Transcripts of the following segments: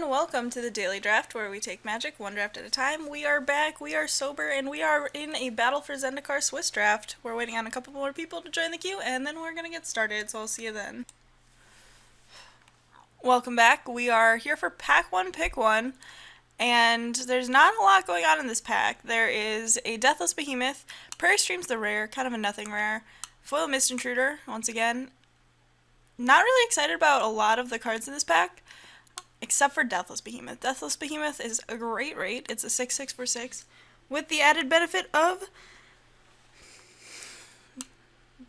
everyone, welcome to the Daily Draft, where we take Magic one draft at a time. We are back, we are sober, and we are in a Battle for Zendikar Swiss draft. We're waiting on a couple more people to join the queue, and then we're gonna get started, so I'll see you then. Welcome back. We are here for Pack 1, Pick 1, and there's not a lot going on in this pack. There is a Deathless Behemoth, Prairie Stream's the rare, kind of a nothing rare, Foil Mist Intruder, once again. Not really excited about a lot of the cards in this pack, except for Deathless Behemoth. Deathless Behemoth is a great rate. It's a 6/6 for 6, with the added benefit of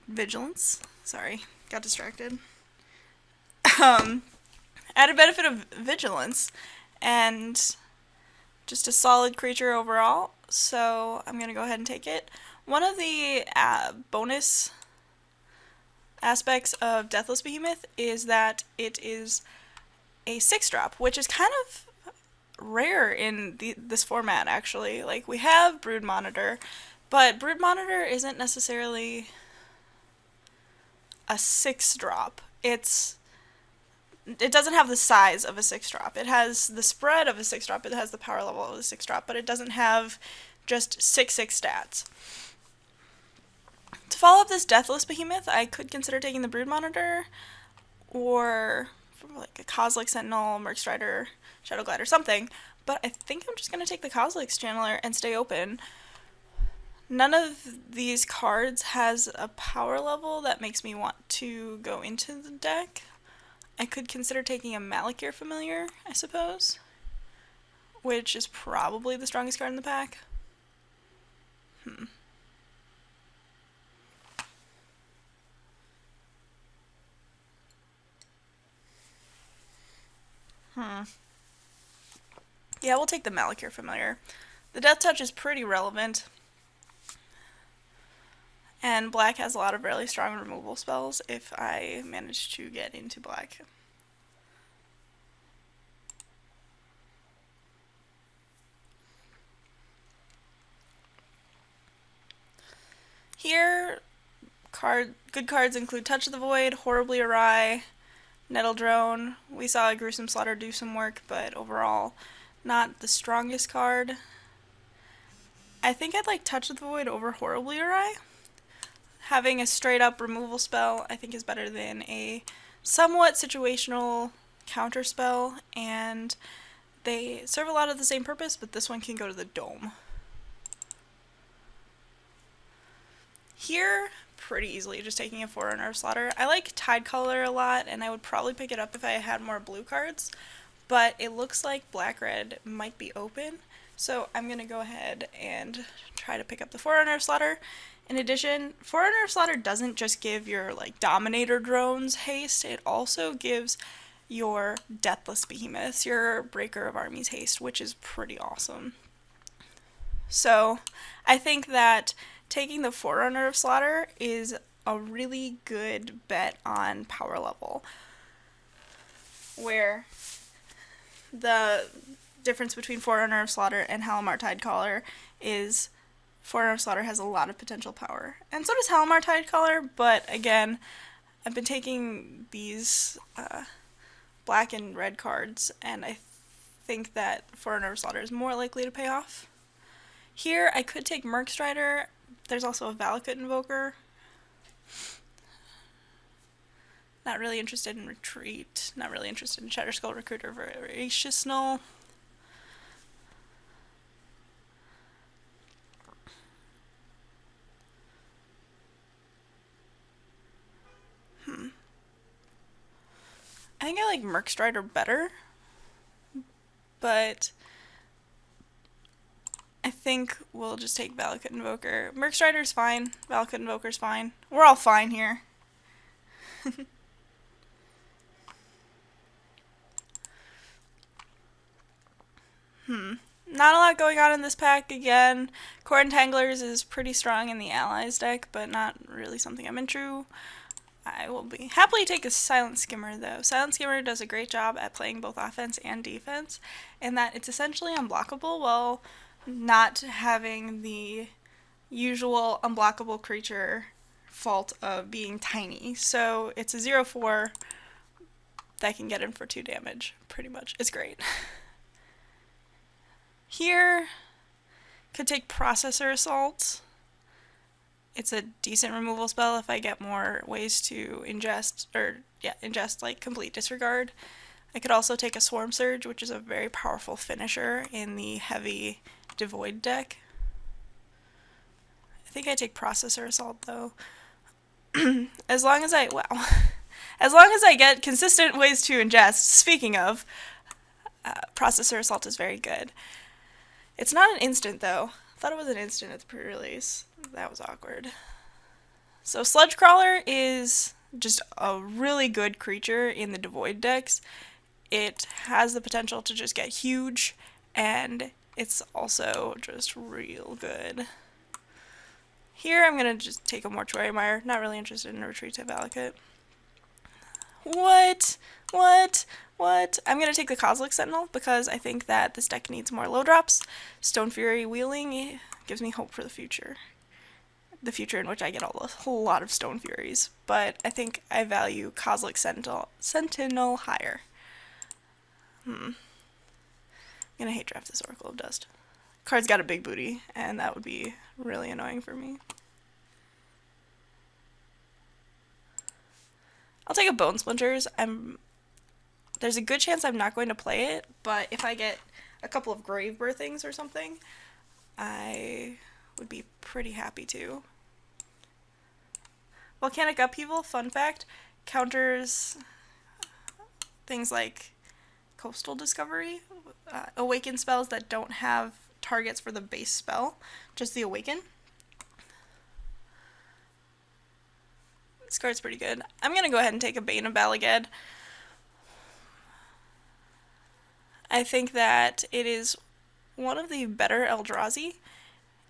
Vigilance. Sorry, got distracted. Added benefit of Vigilance, and just a solid creature overall, so I'm going to go ahead and take it. One of the bonus aspects of Deathless Behemoth is that it is a 6-drop, which is kind of rare in this format, actually. Like, we have Brood Monitor, but Brood Monitor isn't necessarily a 6-drop. It doesn't have the size of a 6-drop. It has the spread of a 6-drop, it has the power level of a 6-drop, but it doesn't have just 6/6 stats. To follow up this Deathless Behemoth, I could consider taking the Brood Monitor, or like a Kozilek Sentinel, Mercstrider, Shadowglide, or something, but I think I'm just going to take the Kozilek Channeler and stay open. None of these cards has a power level that makes me want to go into the deck. I could consider taking a Malakir Familiar, I suppose, which is probably the strongest card in the pack. Yeah, we'll take the Malakir Familiar. The Death Touch is pretty relevant, and black has a lot of really strong removal spells if I manage to get into black. Here, good cards include Touch of the Void, Horribly Awry, Nettle Drone. We saw a Gruesome Slaughter do some work, but overall, not the strongest card. I think I'd like Touch of the Void over Horribly Awry. Having a straight up removal spell I think is better than a somewhat situational counter spell, and they serve a lot of the same purpose, but this one can go to the dome. Here, pretty easily just taking a Forerunner of Slaughter. I like Tidecaller a lot, and I would probably pick it up if I had more blue cards, but it looks like black-red might be open, so I'm going to go ahead and try to pick up the Forerunner of Slaughter. In addition, Forerunner of Slaughter doesn't just give your Dominator drones haste, it also gives your Deathless Behemoths, your Breaker of Armies haste, which is pretty awesome. So I think that taking the Forerunner of Slaughter is a really good bet on power level, where the difference between Forerunner of Slaughter and Halimar Tidecaller is Forerunner of Slaughter has a lot of potential power, and so does Halimar Tidecaller, but again, I've been taking these black and red cards, and I think that Forerunner of Slaughter is more likely to pay off. Here, I could take Mercstrider. There's also a Valakut Invoker. Not really interested in Retreat. Not really interested in Shatterskull Recruiter, Voracious Null. I think I like Mercstrider better, but I think we'll just take Valakut Invoker. Mercstrider's fine. Valakut Invoker's fine. We're all fine here. Not a lot going on in this pack again. Core Entanglers is pretty strong in the Allies deck, but not really something I'm into. I will be happily take a Silent Skimmer, though. Silent Skimmer does a great job at playing both offense and defense, in that it's essentially unblockable while not having the usual unblockable creature fault of being tiny. So it's a 0/4 that can get in for 2 damage, pretty much. It's great. Here, could take Processor Assault. It's a decent removal spell if I get more ways to ingest, like Complete Disregard. I could also take a Swarm Surge, which is a very powerful finisher in the heavy Devoid deck. I think I take Processor Assault though. As long as I get consistent ways to ingest, speaking of, Processor Assault is very good. It's not an instant though. I thought it was an instant at the pre-release. That was awkward. So Sludge Crawler is just a really good creature in the Devoid decks. It has the potential to just get huge, and it's also just real good. Here I'm going to just take a Mortuary Mire. Not really interested in a Retreat to Valakut. What? I'm going to take the Kozilek Sentinel because I think that this deck needs more low drops. Stone Fury Wheeling gives me hope for the future. The future in which I get a whole lot of Stone Furies. But I think I value Kozilek Sentinel higher. I'm going to hate draft this Oracle of Dust. Card's got a big booty, and that would be really annoying for me. I'll take a Bone Splinters. There's a good chance I'm not going to play it, but if I get a couple of Grave Birthings or something, I would be pretty happy to. Volcanic Upheaval, fun fact, counters things like Coastal Discovery, awaken spells that don't have targets for the base spell, just the awaken. This card's pretty good. I'm going to go ahead and take a Bane of Balaged. I think that it is one of the better Eldrazi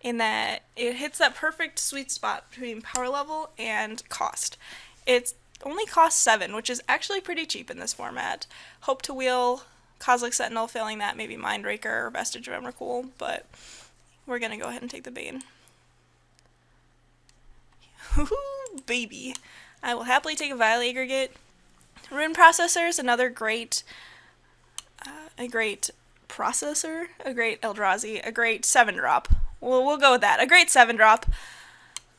in that it hits that perfect sweet spot between power level and cost. It only costs 7, which is actually pretty cheap in this format. Hope to wheel Kozilek Sentinel, failing that maybe Mindraker or Vestige of Emrakul, but we're going to go ahead and take the Bane. Woohoo, baby. I will happily take a Vile Aggregate. Rune Processor is another great processor, a great Eldrazi, a great 7-drop. We'll go with that. A great 7-drop.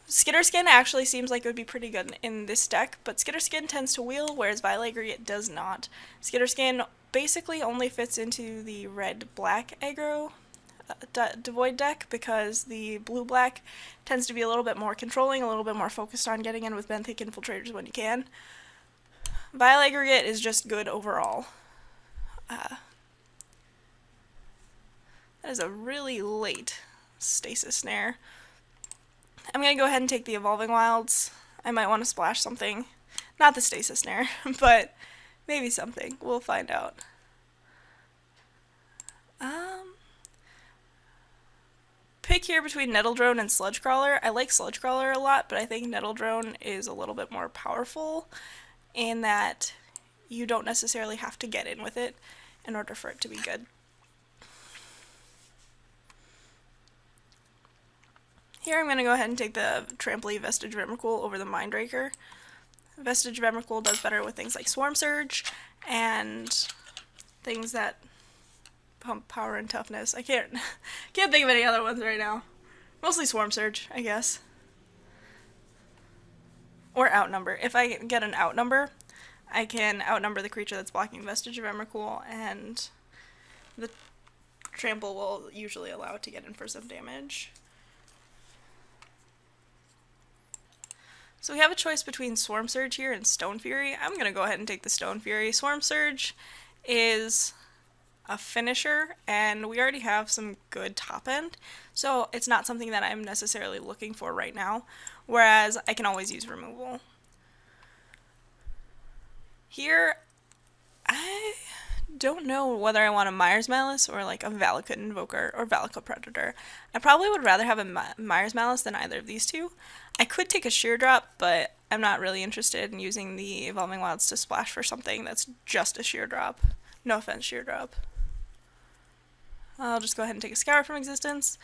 Skitterskin actually seems like it would be pretty good in this deck, but Skitterskin tends to wheel, whereas Vile Aggregate does not. Skitterskin basically only fits into the red-black aggro Devoid deck because the blue-black tends to be a little bit more controlling, a little bit more focused on getting in with Benthic Infiltrators when you can. Vile Aggregate is just good overall. That is a really late Stasis Snare. I'm going to go ahead and take the Evolving Wilds. I might want to splash something. Not the Stasis Snare, but maybe something. We'll find out. Pick here between Nettledrone and Sludge Crawler. I like Sludge Crawler a lot, but I think Nettledrone is a little bit more powerful in that you don't necessarily have to get in with it in order for it to be good. Here I'm going to go ahead and take the Trampoline Vestige of Emrakul over the Mindraker. Vestige of Emrakul does better with things like Swarm Surge and things that pump power and toughness. I can't think of any other ones right now. Mostly Swarm Surge, I guess. Or Outnumber. If I get an Outnumber, I can outnumber the creature that's blocking Vestige of Emrakul, and the Trample will usually allow it to get in for some damage. So we have a choice between Swarm Surge here and Stone Fury. I'm going to go ahead and take the Stone Fury. Swarm Surge is a finisher, and we already have some good top end, so it's not something that I'm necessarily looking for right now, whereas I can always use removal. Here, I don't know whether I want a Mire's Malice or like a Valakut Invoker or Valakut Predator. I probably would rather have a Mire's Malice than either of these two. I could take a Sheer Drop, but I'm not really interested in using the Evolving Wilds to splash for something that's just a Sheer Drop. No offense, Sheer Drop. I'll just go ahead and take a Scour from Existence.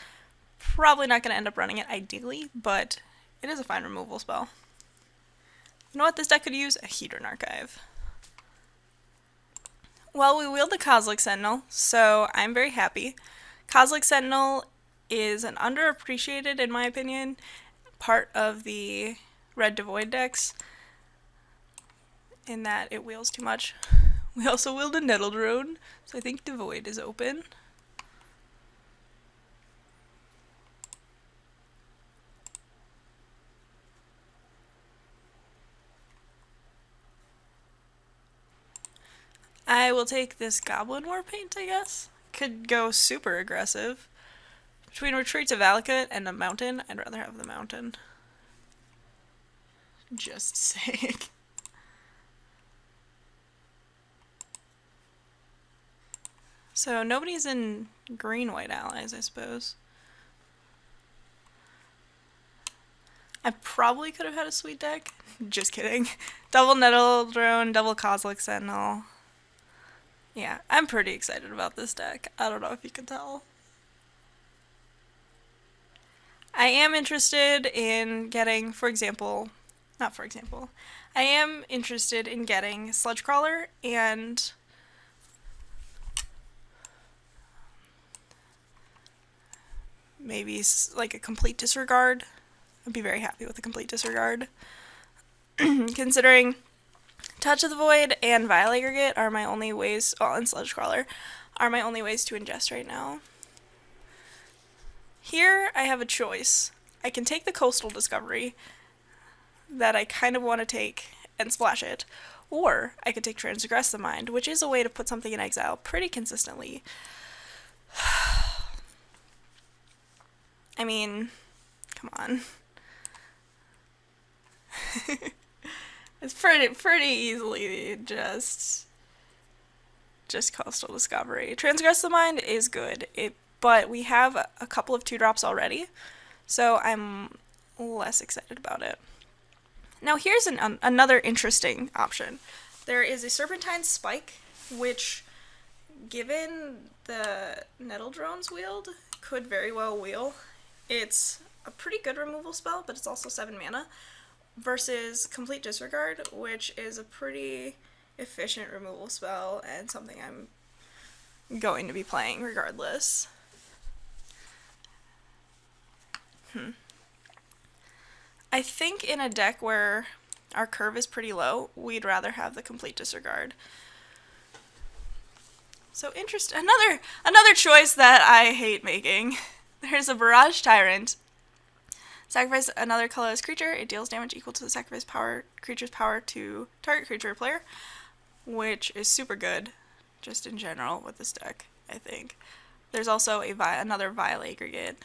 Probably not going to end up running it ideally, but it is a fine removal spell. You know what this deck could use? A Hedron Archive. Well, we wheeled the Kozilek Sentinel, so I'm very happy. Kozilek Sentinel is an underappreciated, in my opinion, part of the red Devoid decks, in that it wheels too much. We also wheeled a Nettle Drone, so I think Devoid is open. I will take this Goblin Warpaint, I guess. Could go super aggressive. Between Retreat to Valakut and a Mountain, I'd rather have the Mountain. Just saying. So nobody's in green-white allies, I suppose. I probably could have had a sweet deck. Just kidding. Double Nettle Drone, double Kozilek Sentinel. Yeah, I'm pretty excited about this deck. I don't know if you can tell. I am interested in getting, I am interested in getting Sludge Crawler and maybe like a complete disregard. I'd be very happy with a complete disregard. Considering Touch of the Void and Vile Aggregate are my only ways, and Sludge Crawler, are my only ways to ingest right now. Here I have a choice. I can take the Coastal Discovery that I kind of want to take and splash it, or I could take Transgress the Mind, which is a way to put something in exile pretty consistently. I mean, come on. It's pretty easily just Coastal Discovery. Transgress the Mind is good, but we have a couple of 2-drops already, so I'm less excited about it. Now here's another interesting option. There is a Serpentine Spike, which, given the Nettle Drones wheeled, could very well wheel. It's a pretty good removal spell, but it's also 7 mana. Versus Complete Disregard, which is a pretty efficient removal spell and something I'm going to be playing regardless. I think in a deck where our curve is pretty low, we'd rather have the Complete Disregard. So another choice that I hate making. There's a Barrage Tyrant. Sacrifice another colorless creature. It deals damage equal to the sacrifice creature's power to target creature or player, which is super good, just in general with this deck, I think. There's also another Vile Aggregate.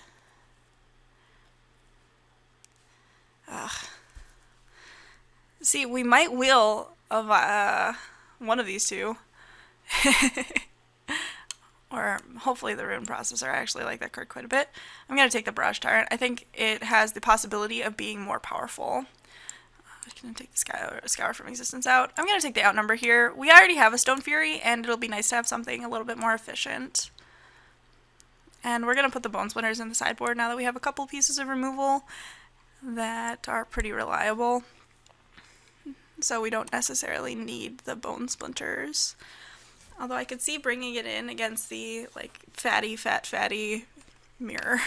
Ugh. See, we might wheel one of these two. Or hopefully the Rune Processor. I actually like that card quite a bit. I'm going to take the Barrage Tyrant. I think it has the possibility of being more powerful. I'm going to take the Scour from Existence out. I'm going to take the Outnumber here. We already have a Stone Fury, and it'll be nice to have something a little bit more efficient. And we're going to put the Bone Splinters in the sideboard now that we have a couple pieces of removal that are pretty reliable. So we don't necessarily need the Bone Splinters. Although I could see bringing it in against the, like, fatty mirror.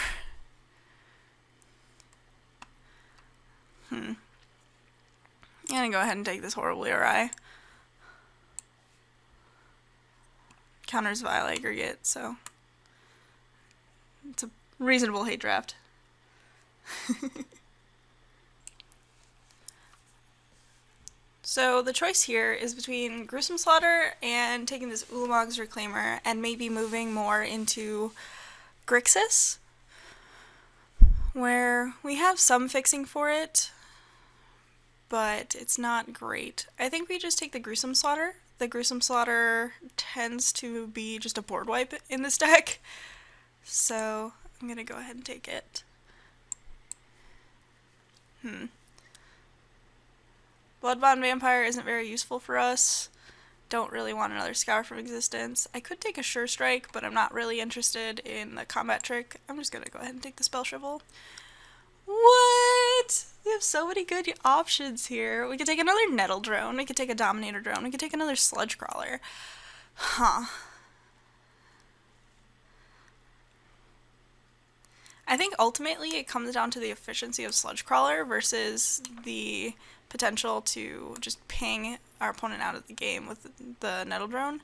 I'm gonna go ahead and take this Horribly Awry. Counters Vile Aggregate, so it's a reasonable hate draft. So the choice here is between Gruesome Slaughter and taking this Ulamog's Reclaimer and maybe moving more into Grixis, where we have some fixing for it, but it's not great. I think we just take the Gruesome Slaughter. The Gruesome Slaughter tends to be just a board wipe in this deck, so I'm going to go ahead and take it. Bloodbond Vampire isn't very useful for us. Don't really want another Scour from Existence. I could take a Sure Strike, but I'm not really interested in the combat trick. I'm just going to go ahead and take the Spell Shrivel. What? We have so many good options here. We could take another Nettle Drone. We could take a Dominator Drone. We could take another Sludge Crawler. Huh. I think ultimately it comes down to the efficiency of Sludge Crawler versus the potential to just ping our opponent out of the game with the Nettle Drone.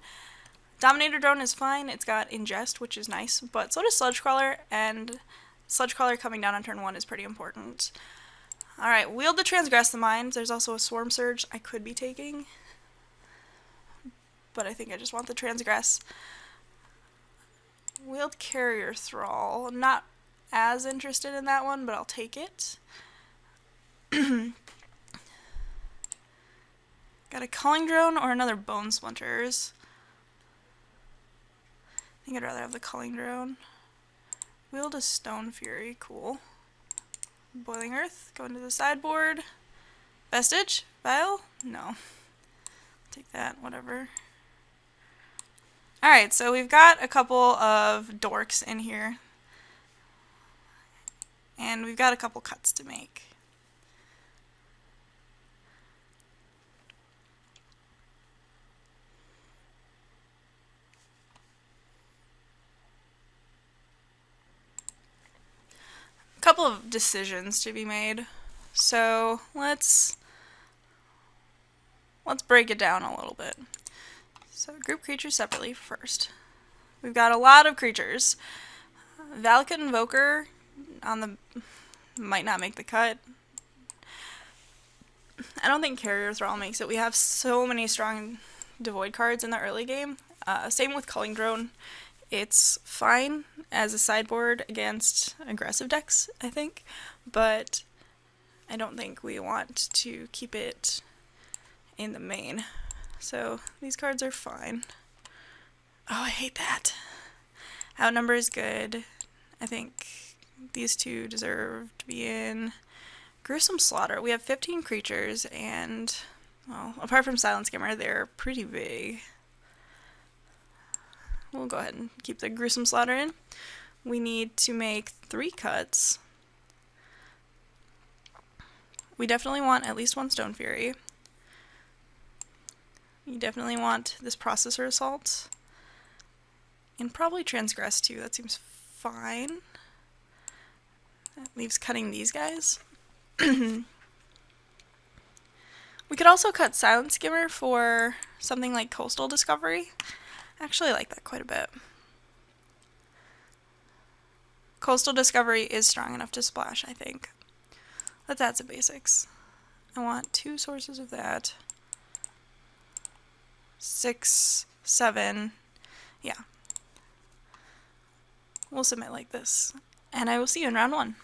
Dominator Drone is fine, it's got Ingest, which is nice, but so does Sludge Crawler, and Sludge Crawler coming down on turn 1 is pretty important. Alright, Wield to Transgress the Mind. There's also a Swarm Surge I could be taking, but I think I just want the Transgress. Wield Carrier Thrall. Not as interested in that one, but I'll take it. Got a Culling Drone or another Bone Splinters. I think I'd rather have the Culling Drone. Wield a Stone Fury, cool. Boiling Earth, go into the sideboard. Vestige? Vial? No. Take that, whatever. Alright, so we've got a couple of dorks in here. And we've got a couple cuts to make. Couple of decisions to be made. So let's break it down a little bit. So group creatures separately first. We've got a lot of creatures. Valakut Invoker on the might not make the cut. I don't think Carrier Thrall makes it. We have so many strong Devoid cards in the early game. Same with Culling Drone. It's fine as a sideboard against aggressive decks, I think, but I don't think we want to keep it in the main. So these cards are fine. Oh, I hate that. Outnumber is good. I think these two deserve to be in. Gruesome Slaughter. We have 15 creatures, and, well, apart from Silent Skimmer, they're pretty big. We'll go ahead and keep the Gruesome Slaughter in. We need to make 3 cuts. We definitely want at least one Stone Fury. You definitely want this Processor Assault. And probably Transgress too, that seems fine. That leaves cutting these guys. We could also cut Silent Skimmer for something like Coastal Discovery. I actually like that quite a bit. Coastal Discovery is strong enough to splash, I think. Let's add some basics. I want 2 sources of that. 6, 7, yeah. We'll submit like this, and I will see you in round 1.